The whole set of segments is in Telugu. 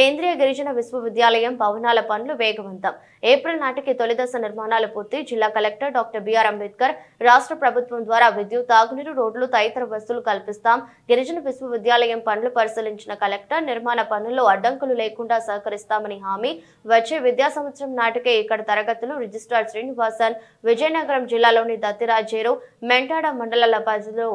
కేంద్రీయ గిరిజన విశ్వవిద్యాలయం భవనాల పనులు వేగవంతం. ఏప్రిల్ నాటికి తొలిదశ నిర్మాణాలు పూర్తి. జిల్లా కలెక్టర్ డాక్టర్ బిఆర్ అంబేద్కర్. రాష్ట్ర ప్రభుత్వం ద్వారా విద్యుత్, తాగునీరు, రోడ్లు తదితర వసతులు కల్పిస్తాం. గిరిజన విశ్వవిద్యాలయం పనులు పరిశీలించిన కలెక్టర్ నిర్మాణ పనుల్లో అడ్డంకులు లేకుండా సహకరిస్తామని హామీ. వచ్చే విద్యా సంవత్సరం నాటికే ఇక్కడ తరగతులు. రిజిస్ట్రార్ శ్రీనివాసన్. విజయనగరం జిల్లాలోని దత్తిరాజేరు, మెంటాడ మండలాల పరిధిలో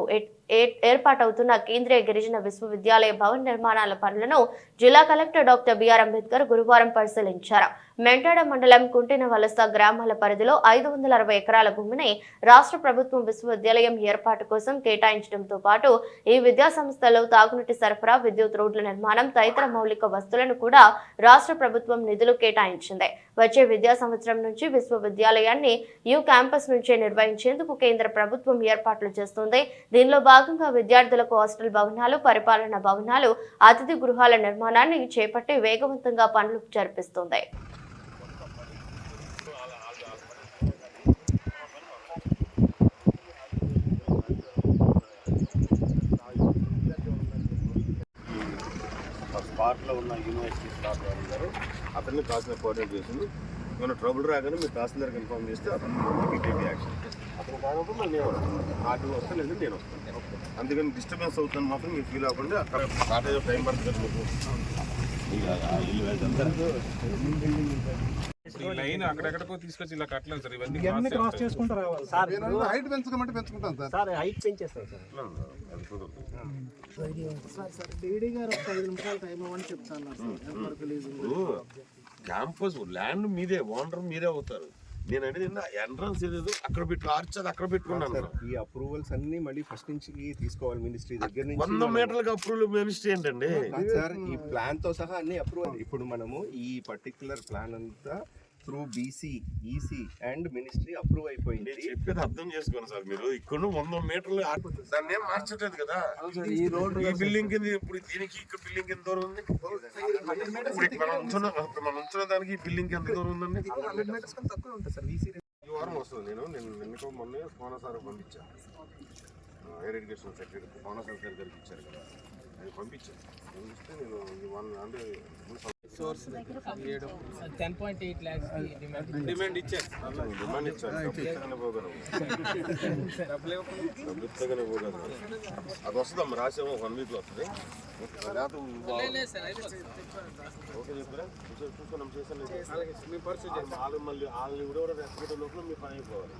ఏర్పాటవుతున్న కేంద్రీయ గిరిజన విశ్వవిద్యాలయ భవన నిర్మాణాల పనులను జిల్లా కలెక్టర్ డాక్టర్ బిఆర్ అంబేద్కర్ గురువారం పరిశీలించారు. మెంటాడ మండలం కుంటిన వలస గ్రామాల పరిధిలో 560 ఎకరాల భూమిని రాష్ట్ర ప్రభుత్వం విశ్వవిద్యాలయం ఏర్పాటు కోసం కేటాయించడంతో పాటు ఈ విద్యా సంస్థలో తాగునీటి సరఫరా, విద్యుత్, రోడ్ల నిర్మాణం తదితర మౌలిక వస్తువులను కూడా రాష్ట్ర ప్రభుత్వం నిధులు కేటాయించింది. వచ్చే విద్యా సంవత్సరం నుంచి విశ్వవిద్యాలయాన్ని యూ క్యాంపస్ నుంచే నిర్వహించేందుకు కేంద్ర ప్రభుత్వం ఏర్పాట్లు చేస్తుంది. దీనిలో భాగంగా విద్యార్థులకు హాస్టల్ భవనాలు, పరిపాలన భవనాలు, అతిథి గృహాల నిర్మాణాన్ని చేపట్టి వేగవంతంగా పనులు జరిపిస్తుంది. స్పాట్లో ఉన్న యూనివర్సిటీ స్టాఫ్ గారు అతన్ని తహసీల్దార్ కోఆర్డినేట్ చేసింది. ఏమైనా ట్రబుల్ రాగానే మీరు తహసీల్దార్కి ఇన్ఫార్మ్ చేస్తే అతను టేక్ యాక్షన్. అతను కాకపోతే మళ్ళీ నేను వస్తాను, ఆర్టీ వస్తే లేదు నేను వస్తాను. అందుకని డిస్టర్బెన్స్ అవుతుంది మాత్రం మీరు ఫీల్ అవ్వకుండా అక్కడ షార్టేజ్ ఆఫ్ టైం పడుతుంది మీకు. లైన్ అక్కడెక్కడికో తీసుకొచ్చి ఇలా కట్టలేదు సార్. ఇవన్నీ క్రాస్ చేసుకుంటూ రావాలి సార్. హైట్ పెంచుకోమంటే పెంచుకుంటాం సార్. సార్ హైట్ పెంచేస్తారు సార్. సార్ డీడీ గారు 5 నిమిషాలు టైం ఇవ్వని చెప్తాను సార్. క్యాంపస్ ల్యాండ్ మీదే, ఓనర్ మీరే అవుతారు. నేను అనేది ఎంట్రన్స్ ఏదేదో అక్కడ పెట్టి ఆర్చ్ అది అక్కడ పెట్టుకున్నాను. ఈ అప్రూవల్స్ అన్ని మళ్ళీ ఫస్ట్ నుంచి తీసుకోవాలి మినిస్ట్రీ దగ్గర నుంచి. 100 మీటర్లకు అప్రూవల్ మినిస్ట్రీ ఏంటండి సార్? ఈ ప్లాన్ తో సహా అన్ని అప్రూవల్. ఇప్పుడు మనము ఈ పర్టికులర్ ప్లాన్ అంతా through BC, EC and ministry approve అయిపోయింది. చెప్పేది అర్థం చేసుకోండి సార్. మీరు ఇక్కడ 100 మీటర్లు దాన్ని ఏం మార్చట్లేదు కదా. ఈ రోడ్ ఈ బిల్డింగ్ కింద ఇప్పుడు దీనికి ఇక్కడ బిల్డింగ్ ఎంత దూరం ఉంది? మనం ఉంచున్న దానికి ఈ బిల్డింగ్ ఎంత దూరం ఉందండి? ఈ వారం వస్తుంది. నేను మొన్న కోనసారి పంపించాను. హైయర్ ఎడ్యుకేషన్ సెక్రటరీ కోనసారి సార్ గారికి ఇచ్చారు కదా, అది పంపించాను. పంపిస్తే నేను ఈ 1 అంటే 10.8 lakhs డిమాండ్ ఇచ్చారు. డిమాండ్ ఇచ్చారు. అది వస్తుందమ్మా, రాసేమో 1 వీక్ లో వస్తుంది. ఓకే చెప్పారా? చూసుకున్నాం, చేసాను. మళ్ళీ వాళ్ళని ఎవడెవరో రెచ్చగొట్టే లోపల మీ పని అయిపోవాలి.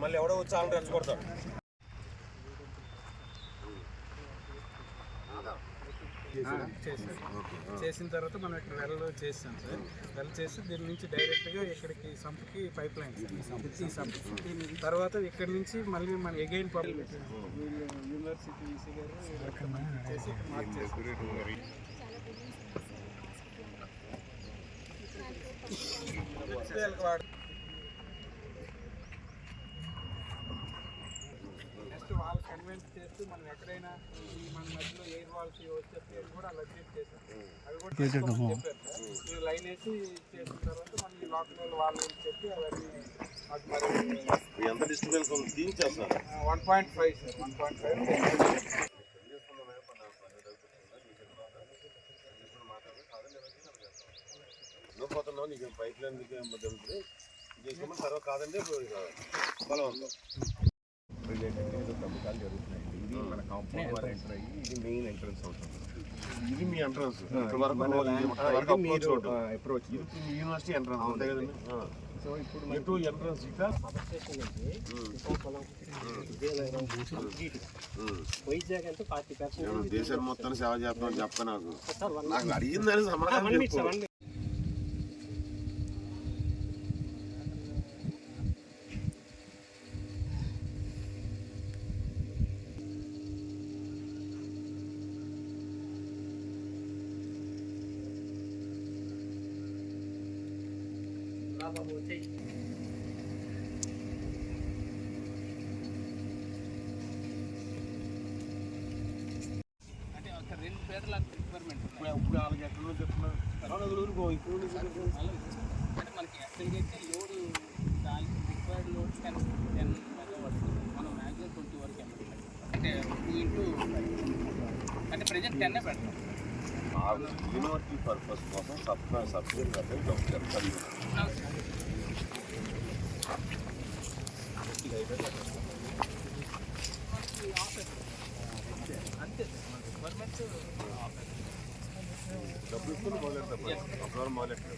మళ్ళీ ఎవడో వచ్చి వాళ్ళని రెచ్చగొడతారు. చేసిన తర్వాత మనం ఇక్కడ వెల్ చేసాం సార్. వెల్ చేసి దీని నుంచి డైరెక్ట్గా ఇక్కడికి సంపుకి పైప్ లైన్ ఈ సంపు. తర్వాత ఇక్కడ నుంచి మళ్ళీ మన ఎగైన్ యూనివర్సిటీ ఈసీ గారు చేసి నెక్స్ట్ వాళ్ళు కన్వెన్స్ చేస్తూ మనం ఎక్కడైనా మన మధ్యలో ఎయిర్ వాల్స్ వచ్చేసి కూడా అలా చేసాం. అవి కూడా చెప్పారు. మీరు లైన్ వేసి చేసిన తర్వాత మళ్ళీ లాక్డౌన్ వాళ్ళు చెప్పి అవన్నీ ఎంత డిస్టర్బెన్స్ ఉంది తీయించేస్తారు. 1.5 సార్. 1.5 నువ్వు పోతున్నావు, నీకు పైప్ లైన్ చేసుకోమని తర్వాత కాదండి బలవంతం. తవ్వకాలు జరుగుతున్నాయండి. ఇది మన కాంపౌండ్ వాల్ ఎంటర్ అయ్యి ఇది మెయిన్ ఎంట్రన్స్ అవుతుంది. ఇది మీ ఎంట్రన్స్ అప్రోచ్. యూనివర్సిటీ ఎంట్రన్స్ అంతే కదండి. సో ఇప్పుడు ఎంట్రన్స్ దేశాన్ని మొత్తాన్ని సేవ చేస్తామని చెప్ప. నాకు అడిగిందని సమాధానం చెప్పు. అంటే ఒక 2 పేర్ల రిక్వైర్మెంట్. ఇప్పుడు వాళ్ళకి ఎక్కడ చెప్తున్నారు అంటే మనకి యాక్చువల్గా అయితే లోడ్ దానికి రిక్వైర్డ్ లోడ్ 10 మెగావాట్స్. మనం మ్యాక్సిమం 20 వరకు అంటే 2 into అంటే ప్రజెంట్ 10 పెడతాం. యూనివర్సిటీ పర్పస్ కోసం సబ్సిడీ కట్టేది చెప్తాను. అంతే గవర్నమెంట్ డబ్బులు ఇస్తున్న మొదలెడతారు అప్పుడు మొదలెట్టారు.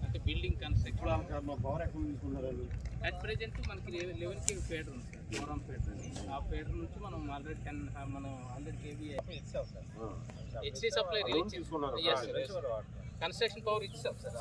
అంటే బిల్డింగ్ కన్స్ట్రక్షన్ మా పవర్ ఎక్కడ తీసుకుంటారు? అట్ ప్రెజెంట్ మనకి 11 కేవీ ఫీడర్ ఉంది సార్, ఫోరం ఫీడర్ అని. ఆ ఫీడర్ నుంచి మనం ఆల్రెడీ 100 కేవీ ఇచ్చాం సార్. హెచ్డి సప్లై రిలీజ్ తీసుకున్నారు. కన్స్ట్రక్షన్ పవర్ ఇచ్చాం సార్.